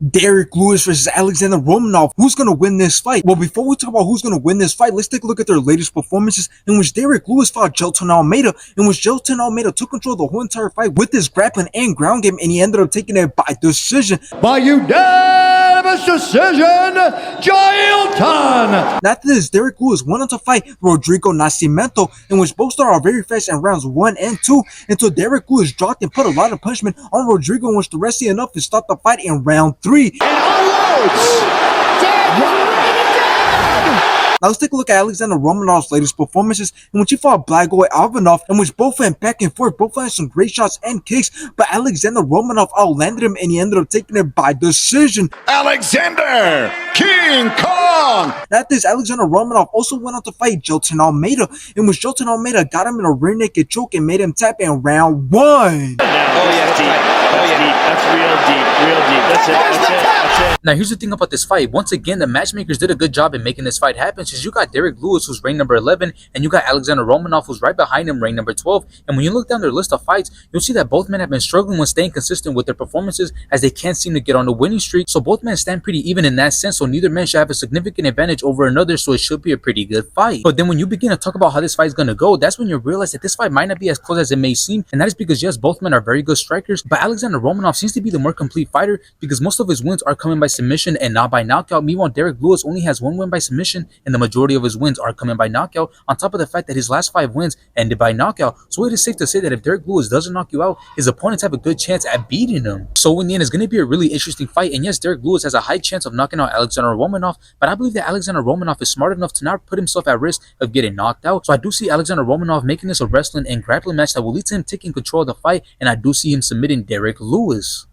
Derrick Lewis versus Alexandr Romanov. Who's going to win this fight? Well, before we talk about who's going to win this fight, let's take a look at their latest performances in which Derrick Lewis fought Gelton Almeida, in which Gelton Almeida took control of the whole entire fight with his grappling and ground game, and he ended up taking it by decision. By unanimous decision, Gelton! After this, Derrick Lewis went on to fight Rodrigo Nascimento, in which both started off very fast in rounds 1 and 2, until Derrick Lewis dropped and put a lot of punishment on Rodrigo, in which the rest enough to stop the fight in round 3. And onwards! Now let's take a look at Alexandr Romanov's latest performances, in which he fought Blagoy Ivanov, in which both went back and forth, both had some great shots and kicks, but Alexandr Romanov outlanded him and he ended up taking it by decision. Alexander King Kong! After this, Alexandr Romanov also went on to fight Gelton Almeida, in which Gelton Almeida got him in a rear naked choke and made him tap in round 1. Oh yeah, deep. That's deep. That's real deep. Real deep. That's it. That's it. That's it. Now, here's the thing about this fight. Once again, the matchmakers did a good job in making this fight happen, since you got Derrick Lewis, who's ranked number 11, and you got Alexandr Romanov, who's right behind him, ranked number 12. And when you look down their list of fights, you'll see that both men have been struggling with staying consistent with their performances, as they can't seem to get on the winning streak. So both men stand pretty even in that sense, so neither man should have a significant advantage over another, so it should be a pretty good fight. But then when you begin to talk about how this fight is going to go, that's when you realize that this fight might not be as close as it may seem, and that is because, yes, both men are very good strikers, but Alexandr Romanov seems to be the more complete fighter, because most of his wins are coming by submission and not by knockout. Meanwhile, Derrick Lewis only has 1 win by submission, and the majority of his wins are coming by knockout, on top of the fact that his last 5 wins ended by knockout. So it is safe to say that if Derrick Lewis doesn't knock you out, his opponents have a good chance at beating him. So in the end, it's going to be a really interesting fight, and yes, Derrick Lewis has a high chance of knocking out Alexandr Romanov, but I believe that Alexandr Romanov is smart enough to not put himself at risk of getting knocked out. So I do see Alexandr Romanov making this a wrestling and grappling match that will lead to him taking control of the fight, and I do see him submitting Derrick Lewis.